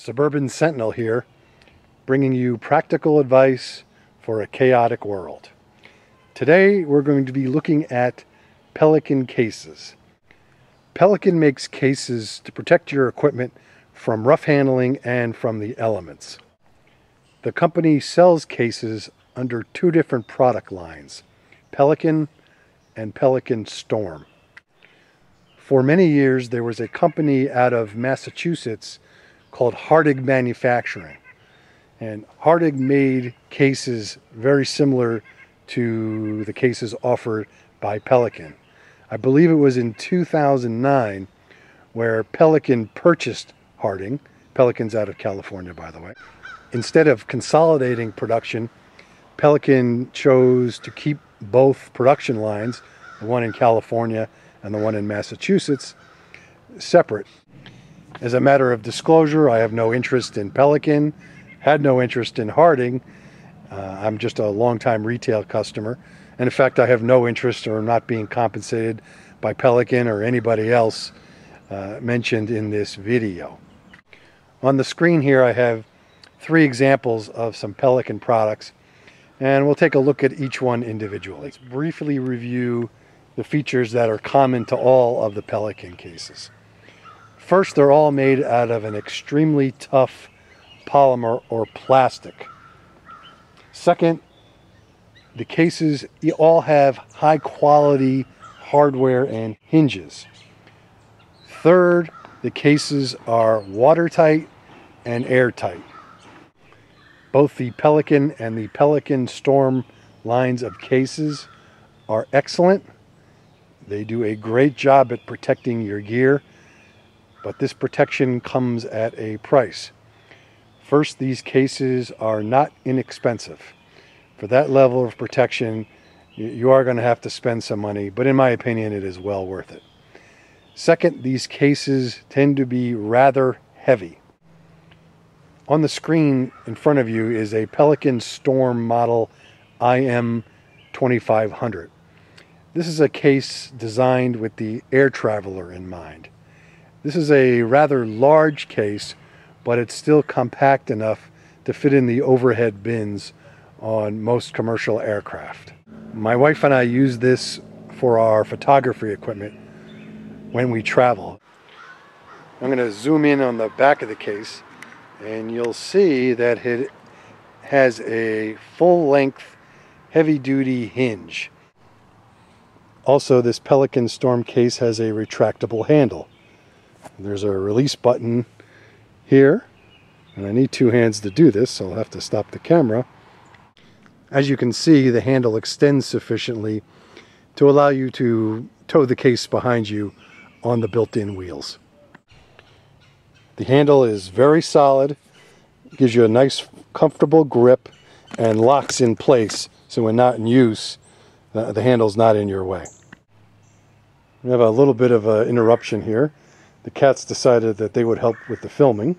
Suburban Sentinel here, bringing you practical advice for a chaotic world. Today we're going to be looking at Pelican cases. Pelican makes cases to protect your equipment from rough handling and from the elements. The company sells cases under two different product lines, Pelican and Pelican Storm. For many years there was a company out of Massachusetts called Hardig Manufacturing. And Hardig made cases very similar to the cases offered by Pelican. I believe it was in 2009 where Pelican purchased Hardig. Pelican's out of California, by the way. Instead of consolidating production, Pelican chose to keep both production lines, the one in California and the one in Massachusetts, separate. As a matter of disclosure, I have no interest in Pelican, had no interest in Hardig. I'm just a longtime retail customer. And in fact, I have no interest or not being compensated by Pelican or anybody else mentioned in this video. On the screen here, I have three examples of some Pelican products, and we'll take a look at each one individually. Let's briefly review the features that are common to all of the Pelican cases. First, they're all made out of an extremely tough polymer or plastic. Second, the cases all have high quality hardware and hinges. Third, the cases are watertight and airtight. Both the Pelican and the Pelican Storm lines of cases are excellent. They do a great job at protecting your gear, but this protection comes at a price. First, these cases are not inexpensive. For that level of protection, you are going to have to spend some money, but in my opinion, it is well worth it. Second, these cases tend to be rather heavy. On the screen in front of you is a Pelican Storm model IM 2500. This is a case designed with the air traveler in mind. This is a rather large case, but it's still compact enough to fit in the overhead bins on most commercial aircraft. My wife and I use this for our photography equipment when we travel. I'm going to zoom in on the back of the case, and you'll see that it has a full-length, heavy-duty hinge. Also, this Pelican Storm case has a retractable handle. There's a release button here, and I need two hands to do this, so I'll have to stop the camera. As you can see, the handle extends sufficiently to allow you to tow the case behind you on the built-in wheels. The handle is very solid, gives you a nice comfortable grip, and locks in place, so when not in use, the handle's not in your way. We have a little bit of an interruption here. The cats decided that they would help with the filming.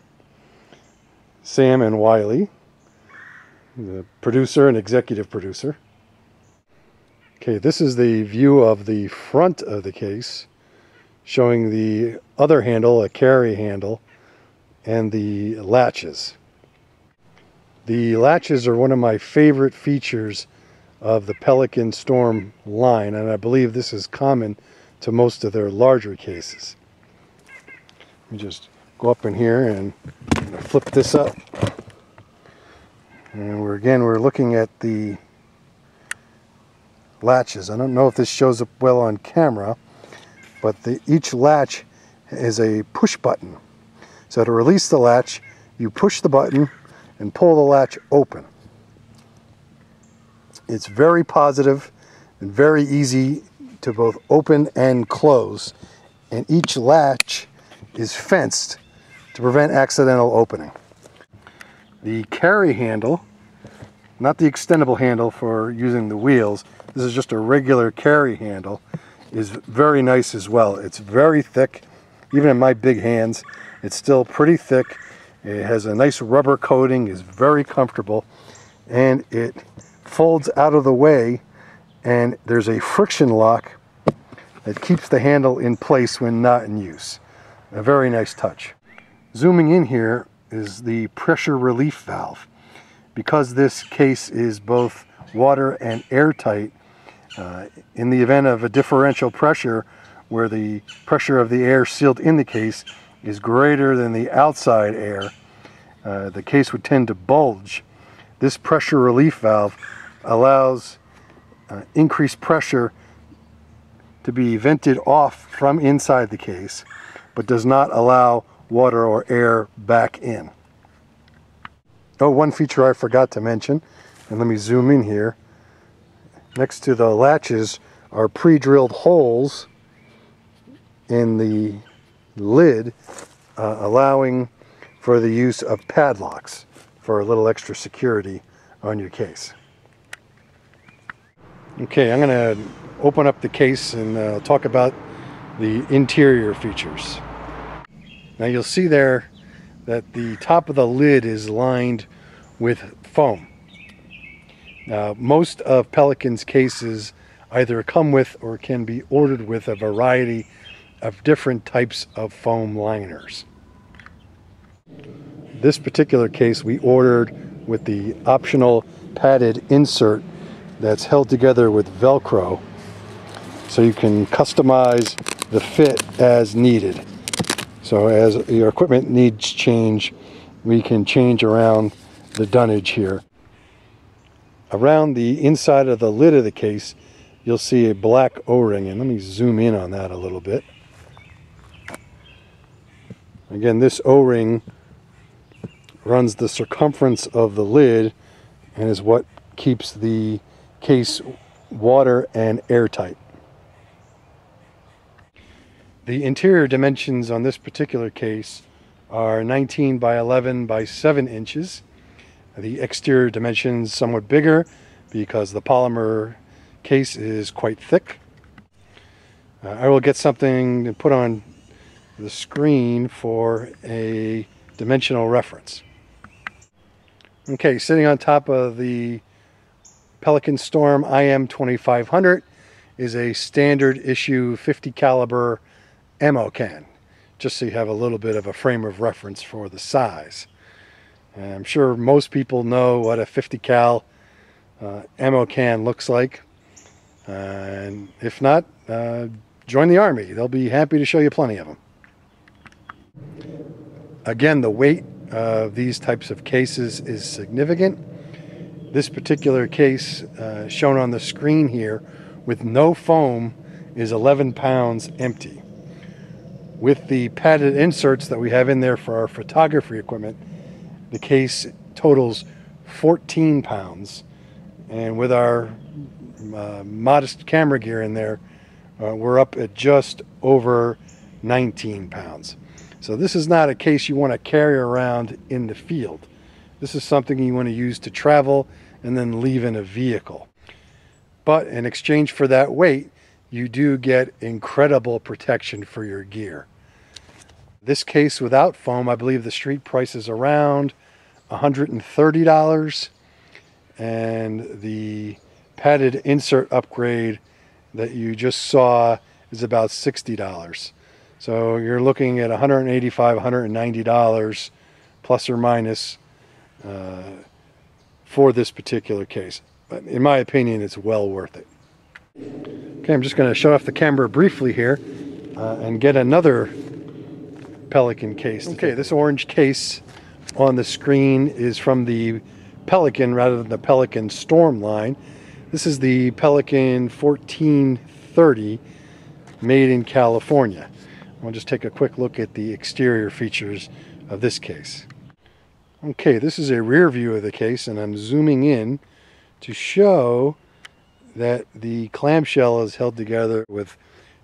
Sam and Wiley, the producer and executive producer. Okay, this is the view of the front of the case, showing the other handle, a carry handle, and the latches. The latches are one of my favorite features of the Pelican Storm line, and I believe this is common to most of their larger cases. Let me just go up in here and flip this up. And we're looking at the latches. I don't know if this shows up well on camera, but each latch is a push button. So to release the latch, you push the button and pull the latch open. It's very positive and very easy to both open and close, and each latch is fenced to prevent accidental opening. The carry handle, not the extendable handle for using the wheels, this is just a regular carry handle, is very nice as well. It's very thick. Even in my big hands, it's still pretty thick. It has a nice rubber coating, is very comfortable, and it folds out of the way, and there's a friction lock that keeps the handle in place when not in use. A very nice touch. Zooming in here, is the pressure relief valve. Because this case is both water and airtight, in the event of a differential pressure where the pressure of the air sealed in the case is greater than the outside air, the case would tend to bulge. This pressure relief valve allows increased pressure to be vented off from inside the case, but does not allow water or air back in. Oh, one feature I forgot to mention, and let me zoom in here. Next to the latches are pre-drilled holes in the lid, allowing for the use of padlocks for a little extra security on your case. Okay, I'm going to open up the case and talk about the interior features. Now you'll see there that the top of the lid is lined with foam. Now, most of Pelican's cases either come with or can be ordered with a variety of different types of foam liners. This particular case we ordered with the optional padded insert that's held together with Velcro, so you can customize the fit as needed. So as your equipment needs change, we can change around the dunnage here. Around the inside of the lid of the case, you'll see a black O-ring, and let me zoom in on that a little bit. Again, this O-ring runs the circumference of the lid and is what keeps the case water and airtight. The interior dimensions on this particular case are 19 by 11 by 7 inches. The exterior dimensions somewhat bigger because the polymer case is quite thick. I will get something to put on the screen for a dimensional reference. Okay, sitting on top of the Pelican Storm IM 2500 is a standard issue 50 caliber ammo can, just so you have a little bit of a frame of reference for the size. And I'm sure most people know what a 50 cal ammo can looks like, and if not, join the Army. They'll be happy to show you plenty of them. Again, the weight of these types of cases is significant. This particular case shown on the screen here with no foam is 11 pounds empty. With the padded inserts that we have in there for our photography equipment, the case totals 14 pounds. And with our modest camera gear in there, we're up at just over 19 pounds. So this is not a case you want to carry around in the field. This is something you want to use to travel and then leave in a vehicle. But in exchange for that weight, you do get incredible protection for your gear. This case without foam, I believe the street price is around $130, and the padded insert upgrade that you just saw is about $60. So you're looking at $185, $190 plus or minus for this particular case. But in my opinion, it's well worth it. Okay, I'm just going to shut off the camera briefly here and get another Pelican case. Okay, this orange case on the screen is from the Pelican rather than the Pelican Storm line. This is the Pelican 1430 made in California. I'll just take a quick look at the exterior features of this case. Okay, this is a rear view of the case, and I'm zooming in to show that the clamshell is held together with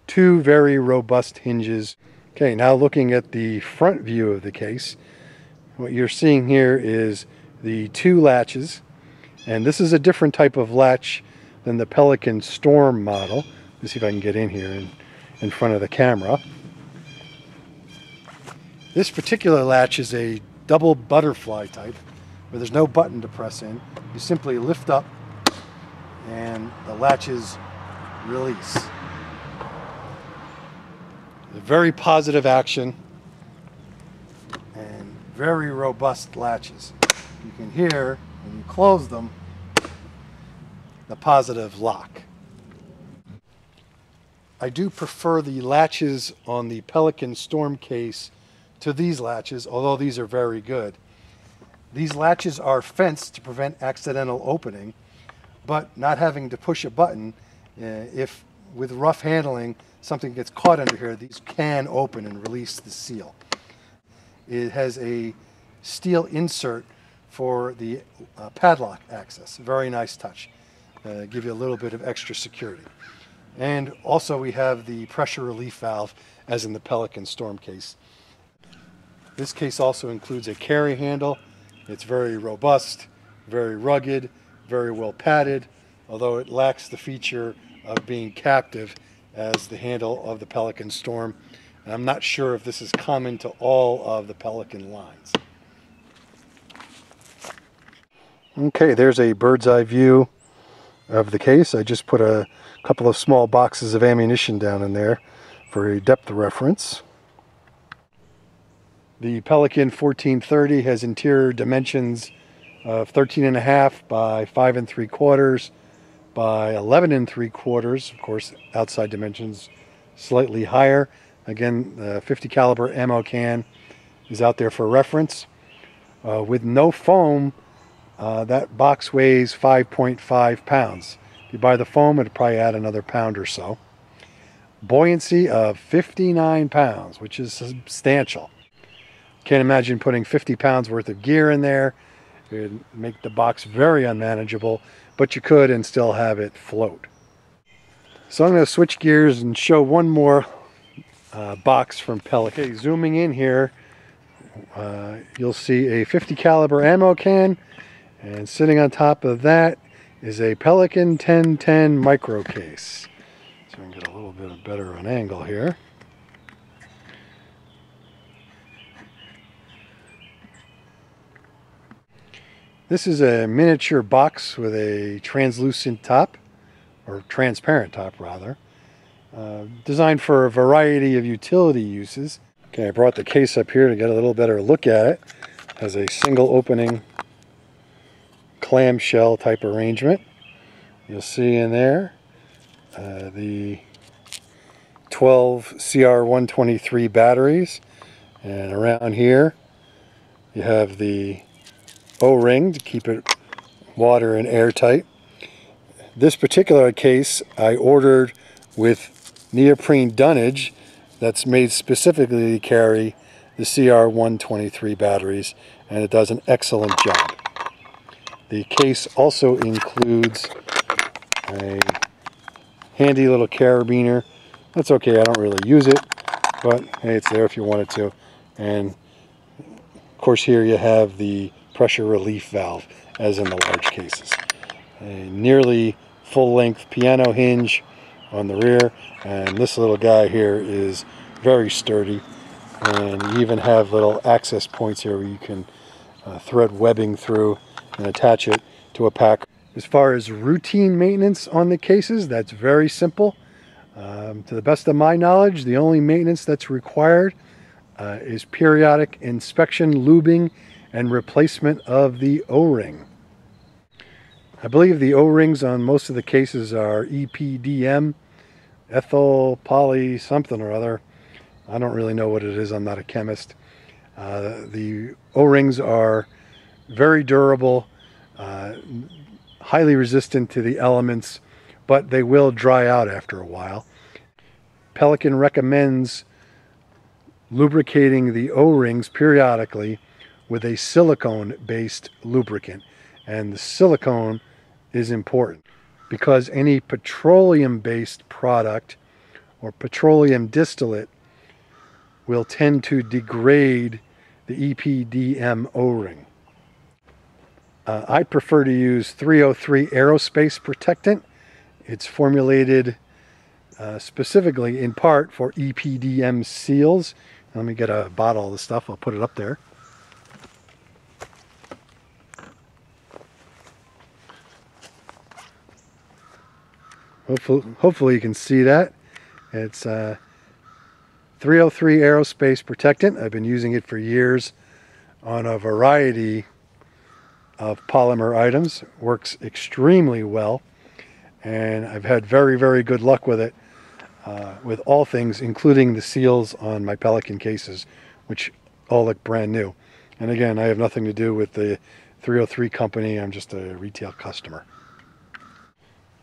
two very robust hinges. Okay, now looking at the front view of the case, what you're seeing here is the two latches, and this is a different type of latch than the Pelican Storm model. Let's see if I can get in here in front of the camera. This particular latch is a double butterfly type where there's no button to press in. You simply lift up and the latches release. A very positive action and very robust latches. You can hear, when you close them, the positive lock. I do prefer the latches on the Pelican storm case to these latches, although these are very good. These latches are fenced to prevent accidental opening, but not having to push a button, if with rough handling something gets caught under here, these can open and release the seal. It has a steel insert for the padlock access. Very nice touch. Give you a little bit of extra security. And also we have the pressure relief valve as in the Pelican storm case. This case also includes a carry handle. It's very robust, very rugged, very well padded, although it lacks the feature of being captive as the handle of the Pelican storm. And I'm not sure if this is common to all of the Pelican lines. Okay, there's a bird's eye view of the case. I just put a couple of small boxes of ammunition down in there for a depth reference. The Pelican 1430 has interior dimensions of 13.5 by 5 3/4 by 11 3/4. Of course, outside dimensions slightly higher. Again, the 50 caliber ammo can is out there for reference. With no foam, that box weighs 5.5 pounds. If you buy the foam, it'll probably add another pound or so. Buoyancy of 59 pounds, which is substantial. Can't imagine putting 50 pounds worth of gear in there. It would make the box very unmanageable, but you could and still have it float. So I'm going to switch gears and show one more box from Pelican. Okay, zooming in here, you'll see a 50 caliber ammo can, and sitting on top of that is a Pelican 1010 micro case. So I can get a little bit better of an angle here. This is a miniature box with a translucent top, or transparent top rather, designed for a variety of utility uses. Okay, I brought the case up here to get a little better look at it. It has a single opening clamshell type arrangement. You'll see in there the 12 CR123 batteries, and around here you have the O-ring to keep it water and airtight. This particular case I ordered with neoprene dunnage that's made specifically to carry the CR123 batteries, and it does an excellent job. The case also includes a handy little carabiner. That's okay, I don't really use it, but hey, it's there if you wanted to. And of course here you have the pressure relief valve as in the large cases. A nearly full-length piano hinge on the rear, and this little guy here is very sturdy, and you even have little access points here where you can thread webbing through and attach it to a pack. As far as routine maintenance on the cases, that's very simple. To the best of my knowledge, the only maintenance that's required is periodic inspection, lubing, and replacement of the O-ring. I believe the O-rings on most of the cases are EPDM, ethyl poly something or other. I don't really know what it is, I'm not a chemist. The O-rings are very durable, highly resistant to the elements, but they will dry out after a while. Pelican recommends lubricating the O-rings periodically with a silicone-based lubricant, and the silicone is important because any petroleum-based product or petroleum distillate will tend to degrade the EPDM O-ring. I prefer to use 303 aerospace protectant. It's formulated specifically in part for EPDM seals. Let me get a bottle of the stuff, I'll put it up there. Hopefully you can see that. It's 303 aerospace protectant. I've been using it for years. on a variety of polymer items. Works extremely well, and I've had very, very good luck with it, with all things, including the seals on my Pelican cases, which all look brand new. And again, I have nothing to do with the 303 company. I'm just a retail customer.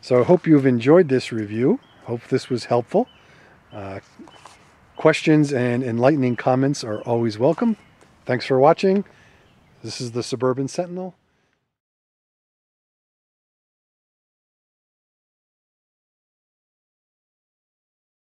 So I hope you've enjoyed this review. Hope this was helpful. Questions and enlightening comments are always welcome. Thanks for watching. This is the Suburban Sentinel.